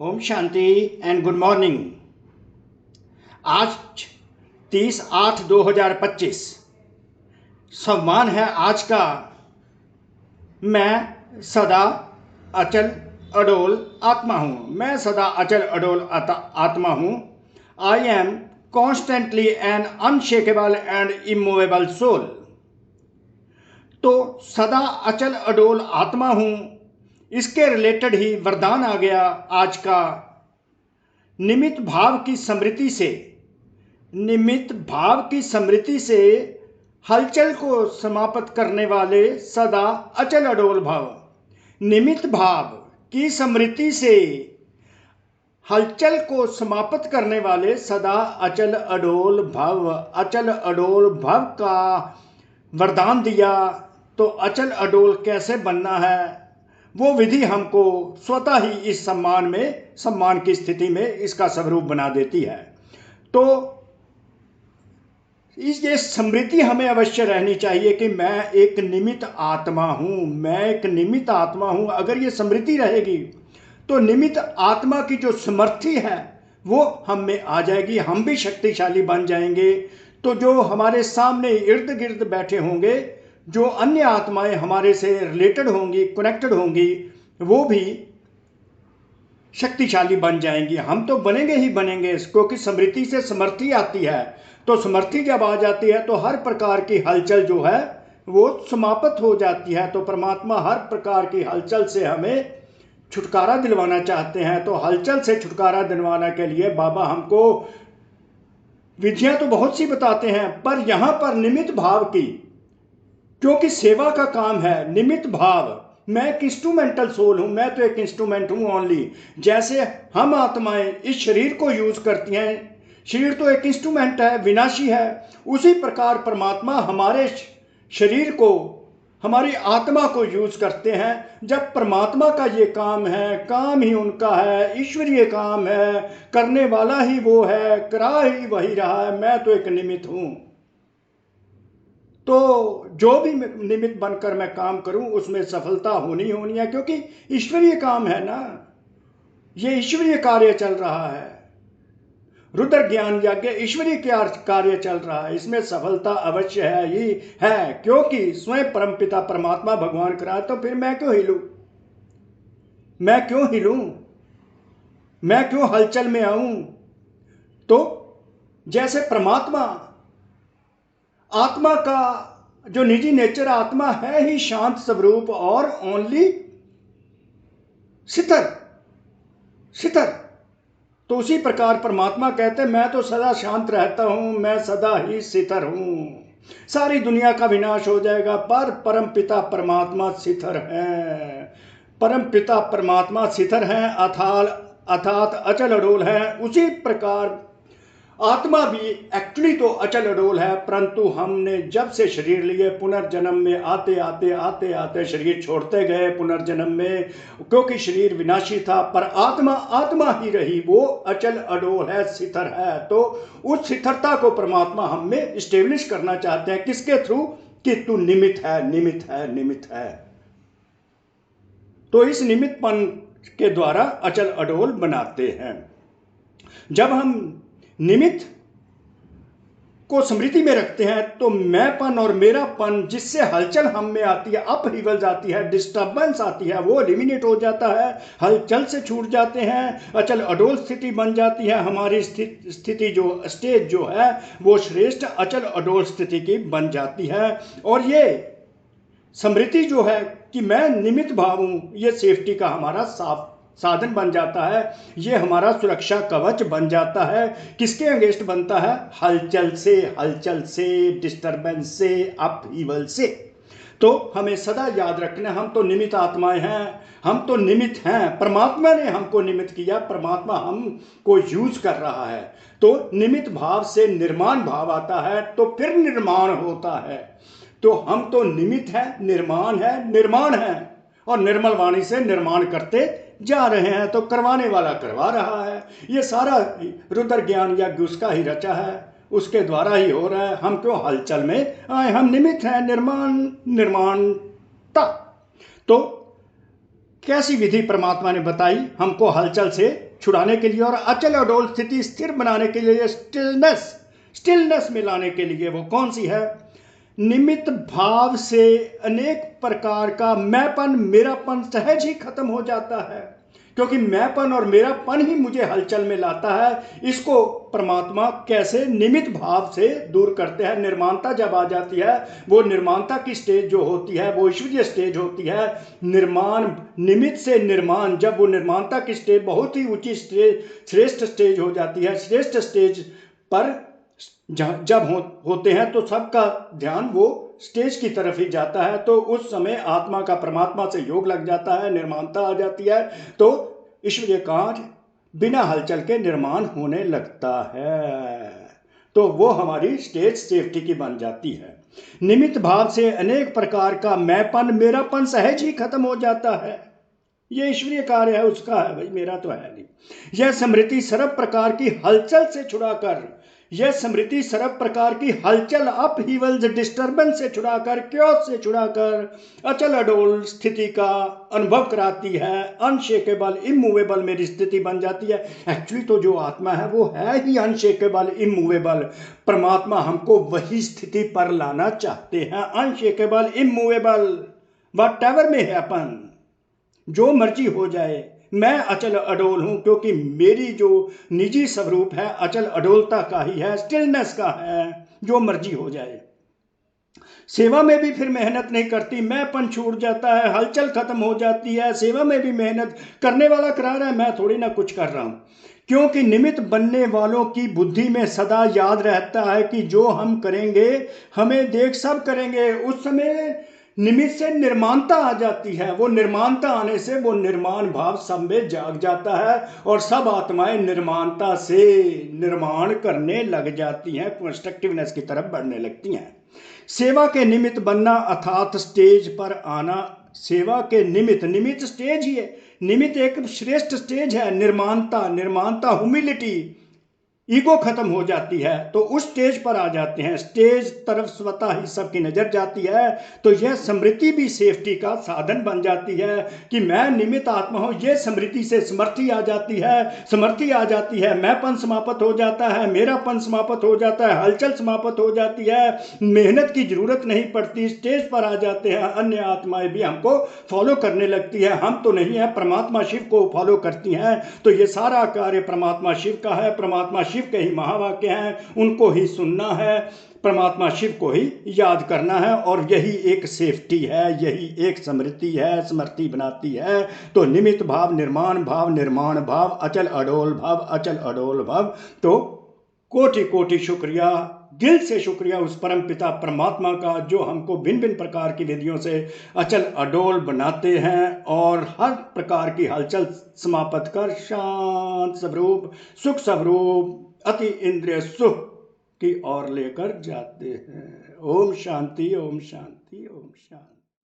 ओम शांति and good morning. आज 30/8/2025 सम्मान है आज का। मैं सदा अचल अडोल आत्मा हूँ। मैं सदा अचल अडोल आत्मा हूँ। I am constantly an unshakeable and immovable soul. तो सदा अचल अडोल आत्मा हूँ, इसके रिलेटेड ही वरदान आ गया आज का। निमित्त भाव की स्मृति से हलचल को समाप्त करने वाले सदा अचल अडोल भाव। निमित्त भाव की स्मृति से हलचल को समाप्त करने वाले सदा अचल अडोल भव का वरदान दिया। तो अचल अडोल कैसे बनना है, वो विधि हमको स्वतः ही इस सम्मान की स्थिति में इसका स्वरूप बना देती है। तो ये स्मृति हमें अवश्य रहनी चाहिए कि मैं एक निमित्त आत्मा हूँ। अगर ये स्मृति रहेगी तो निमित्त आत्मा की जो समर्थी है वो हम में आ जाएगी, हम भी शक्तिशाली बन जाएंगे। तो जो हमारे सामने इर्द गिर्द बैठे होंगे, जो अन्य आत्माएं हमारे से रिलेटेड होंगी, कनेक्टेड होंगी, वो भी शक्तिशाली बन जाएंगी। हम तो बनेंगे ही बनेंगे, क्योंकि स्मृति से समर्थी आती है। तो समर्थी जब आ जाती है तो हर प्रकार की हलचल जो है वो समाप्त हो जाती है। तो परमात्मा हर प्रकार की हलचल से हमें छुटकारा दिलवाना चाहते हैं। तो हलचल से छुटकारा दिलवाने के लिए बाबा हमको विधियां तो बहुत सी बताते हैं, पर यहां पर निमित्त भाव की, क्योंकि सेवा का काम है। निमित्त भाव, मैं एक इंस्ट्रूमेंटल सोल हूं, मैं तो एक इंस्ट्रूमेंट हूं ओनली। जैसे हम आत्माएं इस शरीर को यूज करती हैं, शरीर तो एक इंस्ट्रूमेंट है, विनाशी है। उसी प्रकार परमात्मा हमारे शरीर को, हमारी आत्मा को यूज करते हैं। जब परमात्मा का ये काम है, काम ही उनका है, ईश्वरीय काम है, करने वाला ही वो है, करा ही वही रहा है, मैं तो एक निमित्त हूं। तो जो भी निमित्त बनकर मैं काम करूं उसमें सफलता होनी है, क्योंकि ईश्वरीय काम है ना, ये ईश्वरीय कार्य चल रहा है। रुद्र ज्ञान यज्ञ ईश्वरीय कार्य चल रहा है, इसमें सफलता अवश्य है ही है, क्योंकि स्वयं परमपिता परमात्मा भगवान कराए। तो फिर मैं क्यों हिलूं, मैं क्यों हलचल में आऊं। तो जैसे परमात्मा आत्मा का जो निजी नेचर आत्मा है ही शांत स्वरूप और ओनली सितर। तो उसी प्रकार परमात्मा कहते हैं मैं तो सदा शांत रहता हूं, मैं सदा ही सितर हूं। सारी दुनिया का विनाश हो जाएगा, पर परम पिता परमात्मा सितर है। परम पिता परमात्मा सितर हैं, अर्थात अचल अडोल है। उसी प्रकार आत्मा भी एक्चुअली तो अचल अडोल है, परंतु हमने जब से शरीर लिए पुनर्जन्म में आते आते शरीर छोड़ते गए पुनर्जन्म में, क्योंकि शरीर विनाशी था, पर आत्मा ही रही, वो अचल अडोल है, सितर है। तो उस सिथरता को परमात्मा हम में स्टेब्लिश करना चाहते हैं। किसके थ्रू? कि तू निमित्त है। तो इस निमित्तपन के द्वारा अचल अडोल बनाते हैं। जब हम निमित्त को स्मृति में रखते हैं तो मैंपन और मेरापन, जिससे हलचल हम में आती है, अपहीवल्स आती है, डिस्टर्बेंस आती है, वो एलिमिनेट हो जाता है। हलचल से छूट जाते हैं, अचल अडोल स्थिति बन जाती है। हमारी स्थिति जो स्टेज जो है वो श्रेष्ठ अचल अडोल स्थिति की बन जाती है। और ये स्मृति जो है कि मैं निमित्त भाव हूं, ये सेफ्टी का हमारा साधन बन जाता है। ये हमारा सुरक्षा कवच बन जाता है। किसके अगेंस्ट बनता है? हलचल से, डिस्टरबेंस से, अपहीवल से। तो हमें सदा याद रखना, हम तो निमित्त आत्माएं हैं, हम तो निमित्त हैं। परमात्मा ने हमको निमित्त किया, परमात्मा हमको यूज कर रहा है। तो निमित्त भाव से निर्माण भाव आता है, तो फिर निर्माण होता है। तो हम तो निमित्त है, निर्माण है, और निर्मल वाणी से निर्माण करते जा रहे हैं। तो करवाने वाला करवा रहा है। ये सारा रुद्र ज्ञान यज्ञ उसका ही रचा है, उसके द्वारा ही हो रहा है। हम क्यों हलचल में आए? हम निमित्त हैं, निर्माणता। तो कैसी विधि परमात्मा ने बताई हमको हलचल से छुड़ाने के लिए और अचल अडोल स्थिति स्थिर बनाने के लिए, स्टिलनेस में लाने के लिए। वो कौन सी है? निमित्त भाव से अनेक प्रकार का मैंपन, मेरापन सहज ही खत्म हो जाता है, क्योंकि मैंपन और मेरापन ही मुझे हलचल में लाता है। इसको परमात्मा कैसे निमित्त भाव से दूर करते हैं। निर्माणता जब आ जाती है, वो निर्माणता की स्टेज जो होती है वो ईश्वरीय स्टेज होती है। निर्माण, निमित्त से निर्माण, जब वो निर्माणता की स्टेज बहुत ही ऊंची स्टेज, श्रेष्ठ स्टेज हो जाती है, श्रेष्ठ स्टेज पर जब होते हैं तो सबका ध्यान वो स्टेज की तरफ ही जाता है। तो उस समय आत्मा का परमात्मा से योग लग जाता है, निर्माणता आ जाती है, तो ईश्वरीय कार्य बिना हलचल के निर्माण होने लगता है। तो वो हमारी स्टेज सेफ्टी की बन जाती है। निमित्त भाव से अनेक प्रकार का मैंपन, मेरापन सहज ही खत्म हो जाता है। ये ईश्वरीय कार्य है, उसका है भाई, मेरा तो है नहीं। यह स्मृति सर्व प्रकार की हलचल से छुड़ाकर, यह स्मृति सर्व प्रकार की हलचल, अपहीवल्स, डिस्टर्बेंस से छुड़ाकर, क्योस से छुड़ाकर अचल अडोल स्थिति का अनुभव कराती है। अनशेकेबल, इमूवेबल मेरी स्थिति बन जाती है। एक्चुअली तो जो आत्मा है वो है ही अनशेकेबल, इमूवेबल। परमात्मा हमको वही स्थिति पर लाना चाहते हैं, unshakeable, immovable, whatever may happen, जो मर्जी हो जाए, मैं अचल अडोल हूं, क्योंकि मेरी जो निजी स्वरूप है अचल अडोलता का ही है, स्टिलनेस का है, जो मर्जी हो जाए। सेवा में भी फिर मेहनत नहीं करती, मैंपन छूट जाता है, हलचल खत्म हो जाती है। सेवा में भी मेहनत करने वाला करा रहा है, मैं थोड़ी ना कुछ कर रहा हूं, क्योंकि निमित्त बनने वालों की बुद्धि में सदा याद रहता है कि जो हम करेंगे हमें देख सब करेंगे। उस समय निमित्त से निर्माणता आ जाती है, वो निर्माणता आने से वो निर्माण भाव सब में जाग जाता है और सब आत्माएं निर्माणता से निर्माण करने लग जाती हैं, कंस्ट्रक्टिवनेस की तरफ बढ़ने लगती हैं। सेवा के निमित्त बनना अर्थात स्टेज पर आना, सेवा के निमित्त, निमित्त स्टेज ही है, निमित्त एक श्रेष्ठ स्टेज है। निर्माणता, निर्माणता, ह्यूमिलिटी, ईगो खत्म हो जाती है, तो उस स्टेज पर आ जाते हैं। स्टेज तरफ स्वतः ही सबकी नजर जाती है, तो यह स्मृति भी सेफ्टी का साधन बन जाती है कि मैं निमित्त आत्मा हूं। यह स्मृति से समर्थी आ जाती है, समर्थी आ जाती है, मैंपन समाप्त हो जाता है, मेरापन समाप्त हो जाता है, हलचल समाप्त हो जाती है, मेहनत की जरूरत नहीं पड़ती। स्टेज पर आ जाते हैं, अन्य आत्माएं भी हमको फॉलो करने लगती है। हम तो नहीं है, परमात्मा शिव को फॉलो करती हैं। तो ये सारा कार्य परमात्मा शिव का है, परमात्मा शिव के ही महावाक्य हैं, उनको ही सुनना है, परमात्मा शिव को ही याद करना है, और यही एक सेफ्टी है, यही एक स्मृति है, स्मृति बनाती है। तो निमित्त भाव, निर्माण भाव, निर्माण भाव, अचल अडोल भाव, अचल अडोल भाव। तो कोटि कोटि शुक्रिया, दिल से शुक्रिया उस परम पिता परमात्मा का, जो हमको भिन्न भिन्न प्रकार की विधियों से अचल अडोल बनाते हैं और हर प्रकार की हलचल समाप्त कर शांत स्वरूप, सुख स्वरूप, अति इंद्रिय सुख की ओर लेकर जाते हैं। ओम शांति, ओम शांति, ओम शांति।